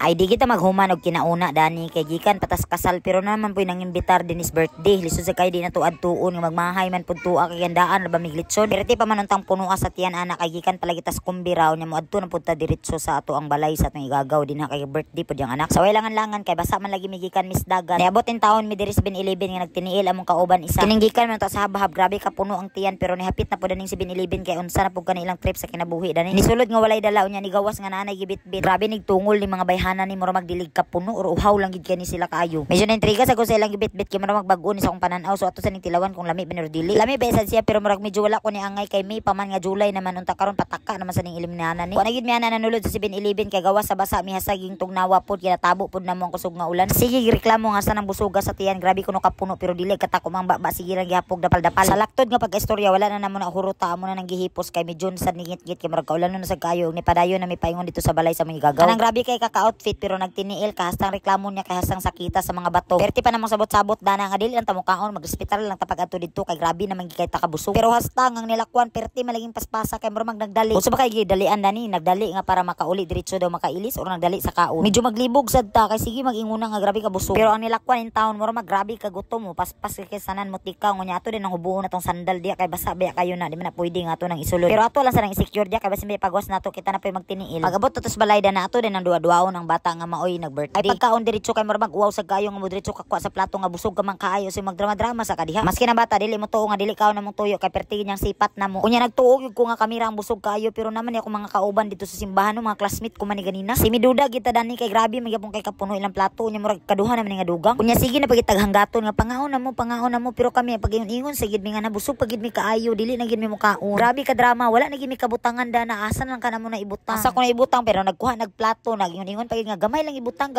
Ay di kita maghuman og kinauna dani kay gikan patas kasal pero naman po'y nangimbitar din is birthday. Lisod sa kay di na tuad tuon nga magmahay man pud tuwa kay gandaan ba miglitson. Perti pa man untang punuas sa tiyan ana kay gikan palagitas kumbiraw nya moadto na pud ta diretso sa ato ang balay sa atong igagaw din na kay birthday pud yang anak. Sa way langan kay basa man lagi migikan misdagan. Niabot in taon mi diri sa 7-Eleven nga nagtiniil among kauban isa. Kininggikan man ta sa habahab grabe ka puno ang tiyan pero nihapit na pud aning 7-Eleven kay unsa na pud kanilang trip sa kinabuhi dani. Nisulod nga walay dalaw nya ni gawas nga nanay gibitbit. Grabe nigtungol ni mga bayhanan ni mura magdilig ka puno or uhaw lang gid kani sila kaayo. Medyo na intriga sa ko sa ilang gibitbit kay mura magbag-o ni sa akong pananaw so ato sa ning tilawan kung lami binero dili. Lami ba sad siya pero murag medyo wala ko ni angay kay May paman nga July naman unta karon pataka naman sa ning eliminanan ni. Wa na gid mi ana nanulod sa 7-Eleven kay gawas sa basa mi hasaging tugnawa pod kay natabo pod namong kusog nga ulan. Sige reklamo nga sa nang busuga sa tiyan grabe kuno ka puno pero dili katako mang baba sige lang gihapog dapal-dapal. Sa laktod nga pag-istorya wala na namo na huruta amo na nang gihipos kay medyo sa ningit-ngit kay murag kaulan na sa kayo ni padayon na mi paingon dito sa balay sa mga gagaw. Kanang grabe kay kaka-outfit pero nagtiniil ka hastang reklamo niya kay hastang sakita sa mga bato. Perti pa namang sabot-sabot dana nga dili lang tamukaon mag-hospital lang tapag adto didto kay grabe naman gikay takabusog. Pero hastang ang nilakwan perti malaging paspasa kay murag nagdali. Usa ba kay gidalian dani nagdali nga para makauli diretso daw makailis or nagdali sa kaon. Medyo maglibog sad ta kay sige mag-inguna nga grabe ka busog. Pero ang nilakwan in town murag grabe ka gutom mo paspas kay sanan mo tikaw nya ato din ang hubuon natong sandal diya kay basa baya kayo na di man na pwede nga ato nang isulod. Pero ato lang sa nang insecure diya kay basi may pagwas nato kita na pay magtiniil. Pagabot tatos balay na ato din ang duwa-duwaon ang bata nga maoy nag-birthday. Ay pagkaon diretso kay murag uwaw sa kayo nga mo diretso kakwa sa plato nga busog ka man kaayo so magdrama-drama sa kadiha. Maski na bata dili mo tuo nga dili kaon namong tuyo kay perti niyang sipat na mo. Unya nagtuog ko nga kamera ang busog kaayo pero naman ako mga kauban dito sa simbahan mga classmate ko man ni ganina. Si miduda kita dani kay grabe magyapon kay kapuno ilang plato unya murag kaduha naman nga dugang. Unya sige na pagitag hanggaton nga pangaon na mo pero kami pag-ingon sa gid mi nga nabusog pagid mi kaayo dili na gid mi mo kaon. Grabe ka drama wala na gid mi kabutangan dana asan lang ka namo na ibutang. Asa ko na ibutang pero nagkuha nagplato nagingon pagid nga gamay lang ibutang.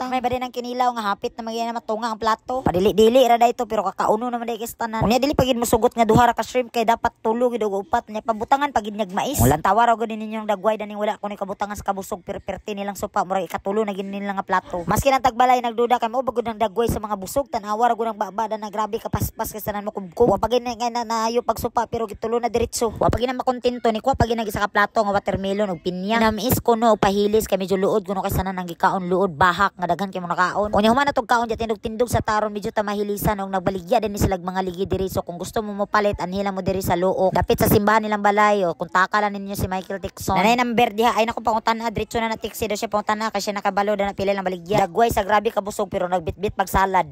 May ba din ang kinilaw nga hapit na magina matunga ang plato. Padili-dili ra dayto pero kakauno naman day kistanan. Unya dili pagid mo sugot nga duha ra ka shrimp kay dapat tulo gid og upat nya pabutangan pagid nyag mais. Ulan tawar og ninyong dagway daning wala ko ni kabutangan sa kabusog perperti nilang sopa murag ikatulo na gid nila nga plato. Maski nang tagbalay nagduda kay mo bagud nang dagway sa mga busog tanawa ra gud ang babada na grabe ka paspas kay sanan mo kubkub. Wa pagid na naayo pagsopa pero gitulo na diretso. Wa pagid na makontento ni ko pagid nagisa ka plato nga watermelon og pinya. Namis ko no pahilis kay medyo luod kuno kay sanan nang gikaon luod bahak nga daghan kay mo nakaon. Unya human na tog kaon diya tindog sa taron medyo ta mahilisan og nagbaligya din ni sila mga ligi diri so kung gusto mo mopalit anhila mo diri sa luok dapit sa simbahan nilang balay o kontaka lang ninyo si Michael Dixon. Nanay number diha ay nako pangutan na diretso na tiksi daw siya pangutan na kasi nakabalo na pila lang baligya. Dagway sa grabe kabusog pero nagbitbit pagsalad.